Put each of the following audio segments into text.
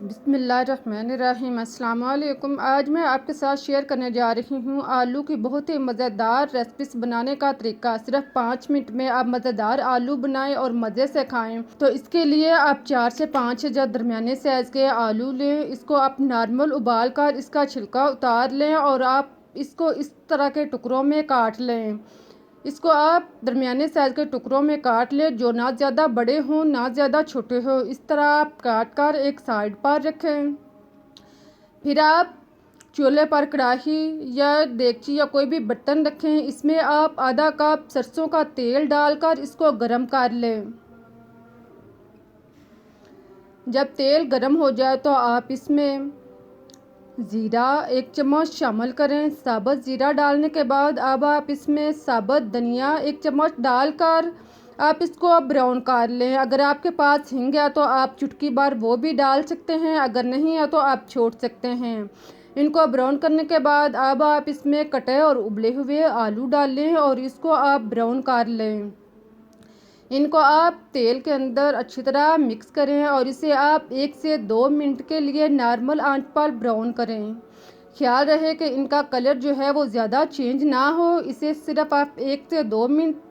बिस्मिल्लाहिर्रहमानिर्रहीम। अस्सलाम वालेकुम। आज मैं आपके साथ शेयर करने जा रही हूँ आलू की बहुत ही मज़ेदार रेसिपीज बनाने का तरीका। सिर्फ 5 मिनट में आप मज़ेदार आलू बनाएं और मज़े से खाएं। तो इसके लिए आप 4 से 5 जो दरमियाने साइज़ के आलू लें। इसको आप नॉर्मल उबाल कर इसका छिलका उतार लें और आप इसको इस तरह के टुकड़ों में काट लें। इसको आप दरमियाने साइज़ के टुकड़ों में काट लें, जो ना ज़्यादा बड़े हों ना ज़्यादा छोटे हों। इस तरह आप काट कर एक साइड पर रखें। फिर आप चूल्हे पर कढ़ाई या देगची या कोई भी बर्तन रखें। इसमें आप आधा कप सरसों का तेल डालकर इसको गर्म कर लें। जब तेल गर्म हो जाए तो आप इसमें ज़ीरा 1 चम्मच शामिल करें। साबुत ज़ीरा डालने के बाद अब आप इसमें साबुत धनिया 1 चम्मच डालकर आप इसको ब्राउन कर लें। अगर आपके पास हींग है तो आप चुटकी भर वो भी डाल सकते हैं, अगर नहीं है तो आप छोड़ सकते हैं। इनको ब्राउन करने के बाद अब आप इसमें कटे और उबले हुए आलू डालें और इसको आप ब्राउन कर लें। इनको आप तेल के अंदर अच्छी तरह मिक्स करें और इसे आप 1 से 2 मिनट के लिए नॉर्मल आंच पर ब्राउन करें। ख्याल रहे कि इनका कलर जो है वो ज़्यादा चेंज ना हो। इसे सिर्फ आप 1 से 2 मिनट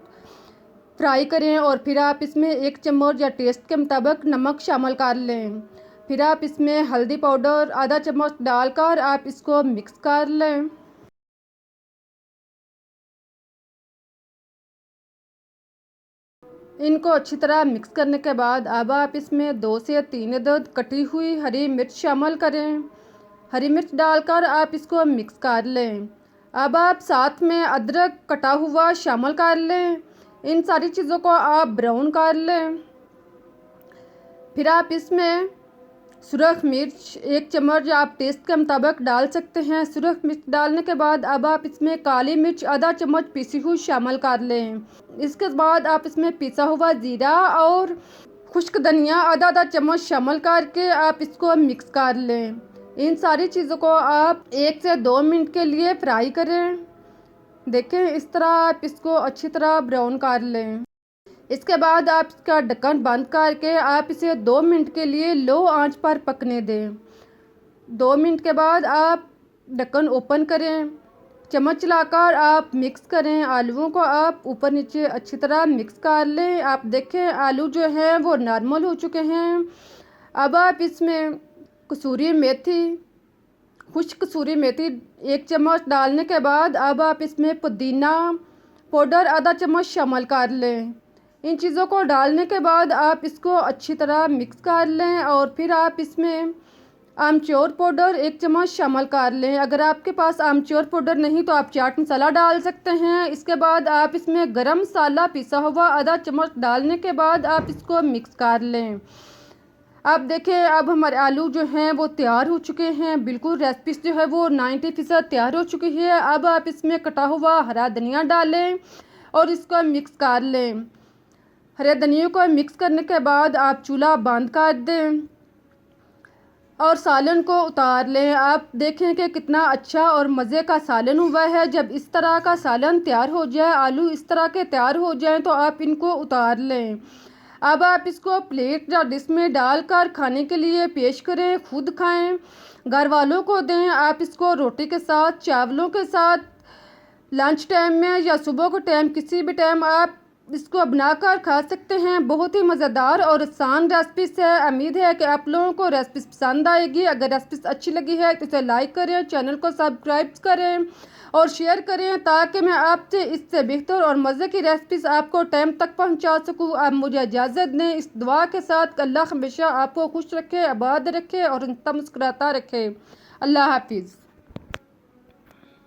फ्राई करें और फिर आप इसमें 1 चम्मच या टेस्ट के मुताबिक नमक शामिल कर लें। फिर आप इसमें हल्दी पाउडर आधा चम्मच डालकर आप इसको मिक्स कर लें। इनको अच्छी तरह मिक्स करने के बाद अब आप इसमें 2 से 3 अदद कटी हुई हरी मिर्च शामिल करें। हरी मिर्च डालकर आप इसको मिक्स कर लें। अब आप साथ में अदरक कटा हुआ शामिल कर लें। इन सारी चीज़ों को आप ब्राउन कर लें। फिर आप इसमें सुरख मिर्च 1 चम्मच आप टेस्ट के मुताबिक डाल सकते हैं। सुरख मिर्च डालने के बाद अब आप इसमें काली मिर्च आधा चम्मच पीसी हुई शामिल कर लें। इसके बाद आप इसमें पिसा हुआ ज़ीरा और खुश्क धनिया आधा आधा चम्मच शामिल करके आप इसको मिक्स कर लें। इन सारी चीज़ों को आप 1 से 2 मिनट के लिए फ्राई करें। देखें इस तरह आप इसको अच्छी तरह ब्राउन कर लें। इसके बाद आप इसका ढक्कन बंद करके आप इसे 2 मिनट के लिए लो आंच पर पकने दें। 2 मिनट के बाद आप ढक्कन ओपन करें। चम्मच चलाकर आप मिक्स करें। आलूओं को आप ऊपर नीचे अच्छी तरह मिक्स कर लें। आप देखें आलू जो हैं वो नॉर्मल हो चुके हैं। अब आप इसमें कसूरी मेथी खुश्क कसूरी मेथी 1 चम्मच डालने के बाद अब आप इसमें पुदीना पाउडर आधा चम्मच शामिल कर लें। इन चीज़ों को डालने के बाद आप इसको अच्छी तरह मिक्स कर लें और फिर आप इसमें आमचूर पाउडर 1 चम्मच शामिल कर लें। अगर आपके पास आमचूर पाउडर नहीं तो आप चाट मसाला डाल सकते हैं। इसके बाद आप इसमें गरम मसाला पिसा हुआ आधा चम्मच डालने के बाद आप इसको मिक्स कर लें। अब देखें अब हमारे आलू जो हैं वो तैयार हो चुके हैं। बिल्कुल रेसिपी जो है वो 90% तैयार हो चुकी है। अब आप इसमें कटा हुआ हरा धनिया डालें और इसको मिक्स कर लें। हरे धनिया को मिक्स करने के बाद आप चूल्हा बंद कर दें और सालन को उतार लें। आप देखें कि कितना अच्छा और मज़े का सालन हुआ है। जब इस तरह का सालन तैयार हो जाए, आलू इस तरह के तैयार हो जाएं, तो आप इनको उतार लें। अब आप इसको प्लेट या डिश में डालकर खाने के लिए पेश करें। खुद खाएं, घर वालों को दें। आप इसको रोटी के साथ, चावलों के साथ, लंच टाइम में या सुबह के टाइम किसी भी टाइम आप इसको बनाकर खा सकते हैं। बहुत ही मज़ेदार और आसान रेसिपी है। उम्मीद है कि आप लोगों को रेसिपी पसंद आएगी। अगर रेसिपी अच्छी लगी है तो इसे लाइक करें, चैनल को सब्सक्राइब करें और शेयर करें ताकि मैं आपसे इससे बेहतर और मज़े की रेसिपीज़ आपको टाइम तक पहुंचा सकूं। आप मुझे इजाज़त दें इस दुआ के साथ कि अल्लाह हमेशा आपको खुश रखे, आबाद रखे और मुस्कुराता रखे। अल्लाह हाफिज़।